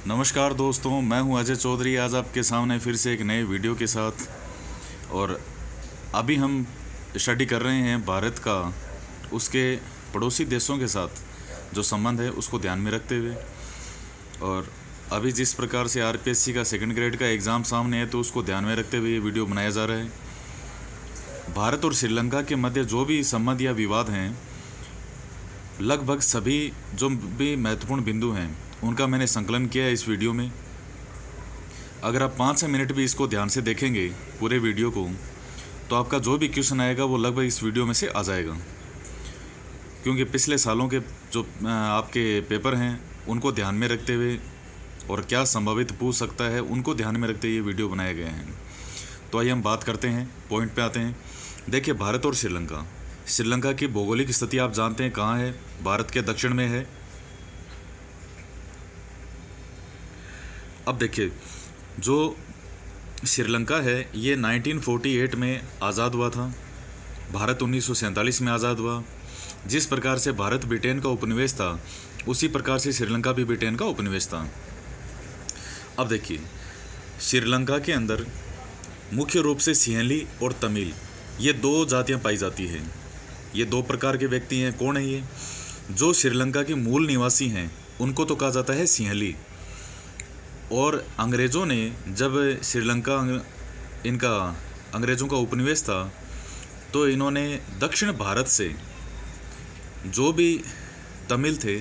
नमस्कार दोस्तों, मैं हूं अजय चौधरी। आज आपके सामने फिर से एक नए वीडियो के साथ। और अभी हम स्टडी कर रहे हैं भारत का उसके पड़ोसी देशों के साथ जो संबंध है उसको ध्यान में रखते हुए। और अभी जिस प्रकार से आरपीएससी का सेकंड ग्रेड का एग्ज़ाम सामने है तो उसको ध्यान में रखते हुए ये वीडियो बनाया जा रहा है। भारत और श्रीलंका के मध्य जो भी संबंध या विवाद हैं, लगभग सभी जो भी महत्वपूर्ण बिंदु हैं उनका मैंने संकलन किया है इस वीडियो में। अगर आप 5-6 मिनट भी इसको ध्यान से देखेंगे पूरे वीडियो को, तो आपका जो भी क्वेश्चन आएगा वो लगभग इस वीडियो में से आ जाएगा। क्योंकि पिछले सालों के जो आपके पेपर हैं उनको ध्यान में रखते हुए और क्या संभावित पूछ सकता है उनको ध्यान में रखते हुए ये वीडियो बनाए गए हैं। तो आइए हम बात करते हैं, पॉइंट पे आते हैं। देखिए, भारत और श्रीलंका की भौगोलिक स्थिति आप जानते हैं कहाँ है। भारत के दक्षिण में है। अब देखिए, जो श्रीलंका है ये 1948 में आज़ाद हुआ था। भारत 1947 में आज़ाद हुआ। जिस प्रकार से भारत ब्रिटेन का उपनिवेश था उसी प्रकार से श्रीलंका भी ब्रिटेन का उपनिवेश था। अब देखिए, श्रीलंका के अंदर मुख्य रूप से सिंहली और तमिल ये दो जातियां पाई जाती हैं। ये दो प्रकार के व्यक्ति हैं। कौन है ये? जो श्रीलंका के मूल निवासी हैं उनको तो कहा जाता है सिंहली। और अंग्रेज़ों ने जब श्रीलंका इनका अंग्रेज़ों का उपनिवेश था तो इन्होंने दक्षिण भारत से जो भी तमिल थे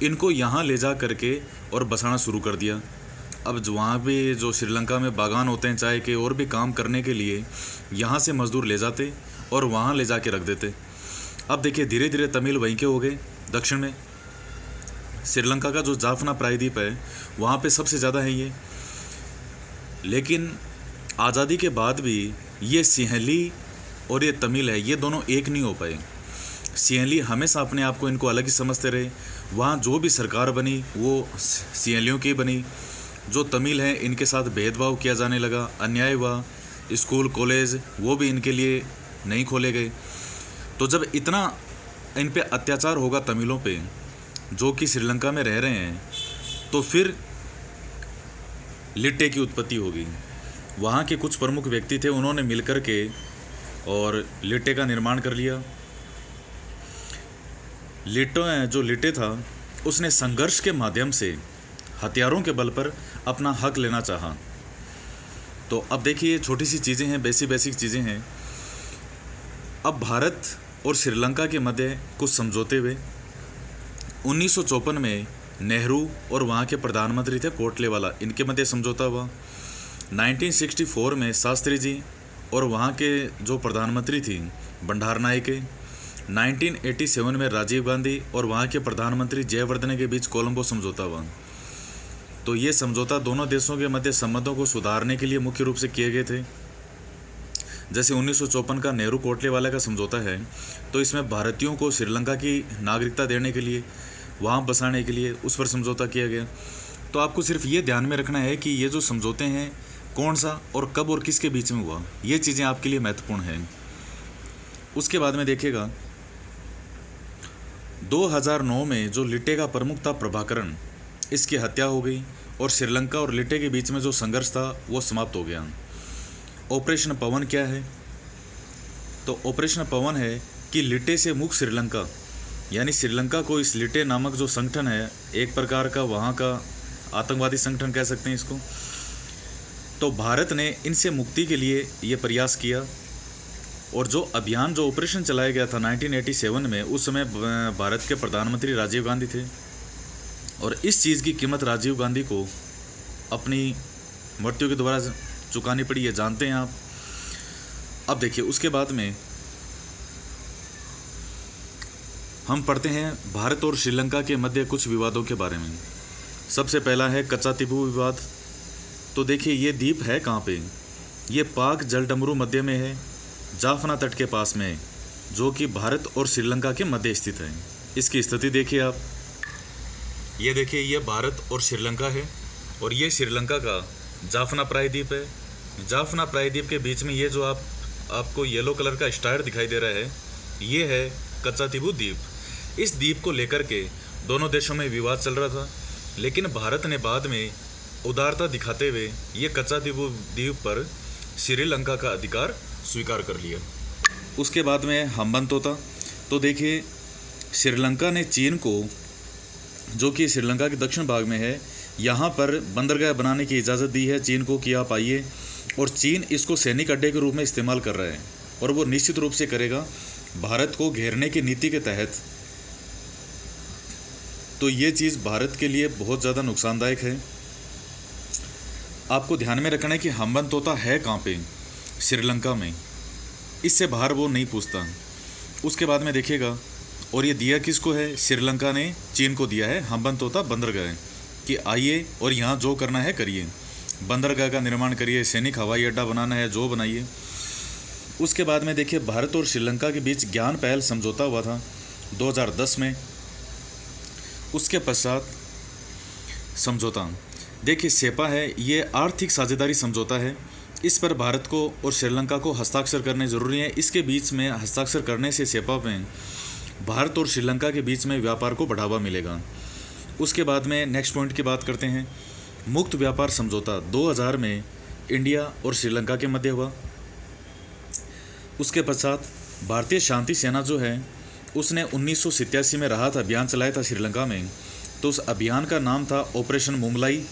इनको यहाँ ले जा करके और बसाना शुरू कर दिया। अब जो वहाँ भी जो श्रीलंका में बागान होते हैं चाय के और भी काम करने के लिए यहाँ से मज़दूर ले जाते और वहाँ ले जा के रख देते। अब देखिए, धीरे धीरे तमिल वहीं के हो गए दक्षिण में। श्रीलंका का जो जाफना प्रायद्वीप है वहाँ पे सबसे ज़्यादा है ये। लेकिन आज़ादी के बाद भी ये सिंहली और ये तमिल है, ये दोनों एक नहीं हो पाए। सिंहली हमेशा अपने आप को इनको अलग ही समझते रहे। वहाँ जो भी सरकार बनी वो सिंहलियों की बनी। जो तमिल हैं इनके साथ भेदभाव किया जाने लगा, अन्याय हुआ। स्कूल कॉलेज वो भी इनके लिए नहीं खोले गए। तो जब इतना इन पे अत्याचार होगा तमिलों पे जो कि श्रीलंका में रह रहे हैं, तो फिर लिट्टे की उत्पत्ति होगी। वहाँ के कुछ प्रमुख व्यक्ति थे, उन्होंने मिलकर के और लिट्टे का निर्माण कर लिया। जो लिट्टे था उसने संघर्ष के माध्यम से हथियारों के बल पर अपना हक लेना चाहा। तो अब देखिए, छोटी सी चीज़ें हैं, बेसिक चीज़ें हैं। अब भारत और श्रीलंका के मध्य कुछ समझौते हुए। 1954 में नेहरू और वहाँ के प्रधानमंत्री थे कोटलेवाला, इनके मध्य समझौता हुआ। 1964 में शास्त्री जी और वहाँ के जो प्रधानमंत्री थी भंडारनायके। 1987 में राजीव गांधी और वहाँ के प्रधानमंत्री जयवर्धने के बीच कोलंबो समझौता हुआ। तो ये समझौता दोनों देशों के मध्य संबंधों को सुधारने के लिए मुख्य रूप से किए गए थे। जैसे 1954 का नेहरू कोटलेवाला का समझौता है, तो इसमें भारतीयों को श्रीलंका की नागरिकता देने के लिए, वहाँ बसाने के लिए उस पर समझौता किया गया। तो आपको सिर्फ ये ध्यान में रखना है कि ये जो समझौते हैं कौन सा और कब और किसके बीच में हुआ, ये चीज़ें आपके लिए महत्वपूर्ण हैं। उसके बाद में देखिएगा, 2009 में जो लिट्टे का प्रमुख था प्रभाकरण, इसकी हत्या हो गई और श्रीलंका और लिट्टे के बीच में जो संघर्ष था वो समाप्त हो गया। ऑपरेशन पवन क्या है? तो ऑपरेशन पवन है कि लिट्टे से मुक्त श्रीलंका, यानी श्रीलंका को इस लिट्टे नामक जो संगठन है, एक प्रकार का वहाँ का आतंकवादी संगठन कह सकते हैं इसको, तो भारत ने इनसे मुक्ति के लिए ये प्रयास किया। और जो अभियान, जो ऑपरेशन चलाया गया था 1987 में, उस समय भारत के प्रधानमंत्री राजीव गांधी थे। और इस चीज़ की कीमत राजीव गांधी को अपनी मृत्यु के द्वारा चुकानी पड़ी, ये जानते हैं आप। अब देखिए, उसके बाद में हम पढ़ते हैं भारत और श्रीलंका के मध्य कुछ विवादों के बारे में। सबसे पहला है कच्चातिबू विवाद। तो देखिए, ये द्वीप है कहाँ पे? ये पाक जलडमरू मध्य में है, जाफना तट के पास में, जो कि भारत और श्रीलंका के मध्य स्थित है। इसकी स्थिति देखिए आप। ये देखिए, ये भारत और श्रीलंका है और ये श्रीलंका का जाफना प्रायद्वीप है। जाफना प्रायद्वीप के बीच में ये जो आपको येलो कलर का स्टार दिखाई दे रहा है, ये है कच्चातिबू द्वीप। इस द्वीप को लेकर के दोनों देशों में विवाद चल रहा था। लेकिन भारत ने बाद में उदारता दिखाते हुए ये कच्चातीबू पर श्रीलंका का अधिकार स्वीकार कर लिया। उसके बाद में हम्बनतोता, तो देखिए श्रीलंका ने चीन को, जो कि श्रीलंका के दक्षिण भाग में है, यहाँ पर बंदरगाह बनाने की इजाज़त दी है चीन को कि आप आइए, और चीन इसको सैनिक अड्डे के रूप में इस्तेमाल कर रहा है और वो निश्चित रूप से करेगा भारत को घेरने की नीति के तहत। तो ये चीज़ भारत के लिए बहुत ज़्यादा नुकसानदायक है। आपको ध्यान में रखना है कि हम्बनतोता है कहाँ पे, श्रीलंका में, इससे बाहर वो नहीं पूछता। उसके बाद में देखिएगा, और ये दिया किसको है, श्रीलंका ने चीन को दिया है हम्बनतोता बंदरगाह, कि आइए और यहाँ जो करना है करिए, बंदरगाह का निर्माण करिए, सैनिक हवाई अड्डा बनाना है जो बनाइए। उसके बाद में देखिए भारत और श्रीलंका के बीच ज्ञान पहल समझौता हुआ था 2010 में। उसके पश्चात समझौता, देखिए सेपा है, ये आर्थिक साझेदारी समझौता है। इस पर भारत को और श्रीलंका को हस्ताक्षर करने ज़रूरी है। इसके बीच में हस्ताक्षर करने से सेपा में भारत और श्रीलंका के बीच में व्यापार को बढ़ावा मिलेगा। उसके बाद में नेक्स्ट पॉइंट की बात करते हैं। मुक्त व्यापार समझौता 2000 में इंडिया और श्रीलंका के मध्य हुआ। उसके पश्चात भारतीय शांति सेना जो है उसने 1987 में राहत अभियान चलाया था श्रीलंका में। तो उस अभियान का नाम था ऑपरेशन मुमलाई।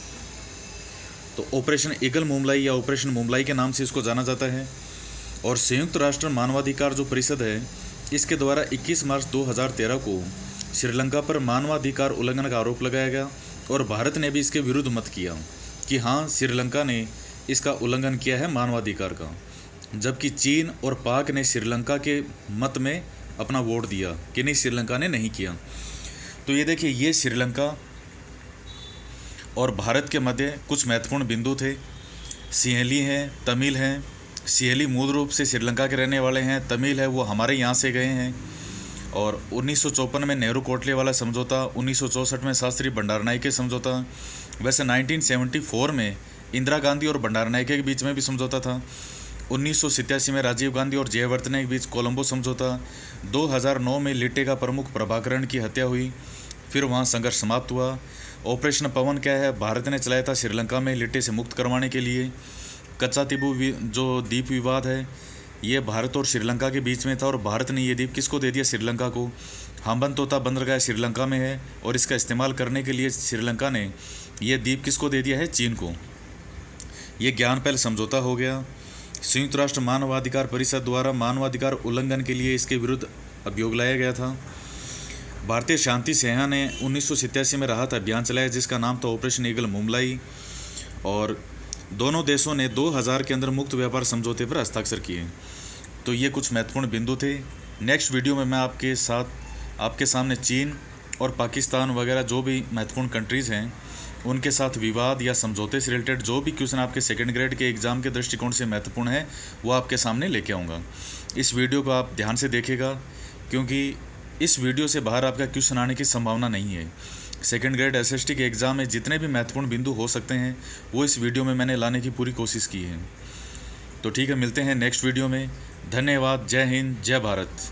तो ऑपरेशन ईगल मुमलाई या ऑपरेशन मुमलाई के नाम से इसको जाना जाता है। और संयुक्त राष्ट्र मानवाधिकार जो परिषद है, इसके द्वारा 21 मार्च 2013 को श्रीलंका पर मानवाधिकार उल्लंघन का आरोप लगाया गया और भारत ने भी इसके विरुद्ध मत किया कि हाँ श्रीलंका ने इसका उल्लंघन किया है मानवाधिकार का, जबकि चीन और पाक ने श्रीलंका के मत में अपना वोट दिया कि नहीं, श्रीलंका ने नहीं किया। तो ये देखिए, ये श्रीलंका और भारत के मध्य कुछ महत्वपूर्ण बिंदु थे। सिंहली हैं, तमिल हैं। सिंहली मूल रूप से श्रीलंका के रहने वाले हैं, तमिल है वो हमारे यहाँ से गए हैं। और 1954 में नेहरू कोटले वाला समझौता, 1964 में शास्त्री भंडारनाइके समझौता। वैसे 1974 में इंदिरा गांधी और भंडारनाइके के बीच में भी समझौता था। 1987 में राजीव गांधी और जयवर्धने के बीच कोलंबो समझौता। 2009 में लिट्टे का प्रमुख प्रभाकरण की हत्या हुई, फिर वहाँ संघर्ष समाप्त हुआ। ऑपरेशन पवन क्या है, भारत ने चलाया था श्रीलंका में लिट्टे से मुक्त करवाने के लिए। कच्चातीबू जो द्वीप विवाद है, ये भारत और श्रीलंका के बीच में था और भारत ने ये द्वीप किसको दे दिया, श्रीलंका को। हम्बनतोता बंदरगाह श्रीलंका में है और इसका इस्तेमाल करने के लिए श्रीलंका ने ये द्वीप किसको दे दिया है, चीन को। ये ज्ञान पहल समझौता हो गया। संयुक्त राष्ट्र मानवाधिकार परिषद द्वारा मानवाधिकार उल्लंघन के लिए इसके विरुद्ध अभियोग लाया गया था। भारतीय शांति सेना ने 1987 में राहत अभियान चलाया जिसका नाम था ऑपरेशन ईगल मुमलाई। और दोनों देशों ने 2000 के अंदर मुक्त व्यापार समझौते पर हस्ताक्षर किए। तो ये कुछ महत्वपूर्ण बिंदु थे। नेक्स्ट वीडियो में मैं आपके सामने चीन और पाकिस्तान वगैरह जो भी महत्वपूर्ण कंट्रीज़ हैं उनके साथ विवाद या समझौते से रिलेटेड जो भी क्वेश्चन आपके सेकंड ग्रेड के एग्ज़ाम के दृष्टिकोण से महत्वपूर्ण है वो आपके सामने लेके आऊँगा। इस वीडियो को आप ध्यान से देखिएगा क्योंकि इस वीडियो से बाहर आपका क्वेश्चन आने की संभावना नहीं है। सेकंड ग्रेड एसएसटी के एग्ज़ाम में जितने भी महत्वपूर्ण बिंदु हो सकते हैं वो इस वीडियो में मैंने लाने की पूरी कोशिश की है। तो ठीक है, मिलते हैं नेक्स्ट वीडियो में। धन्यवाद। जय हिंद, जय भारत।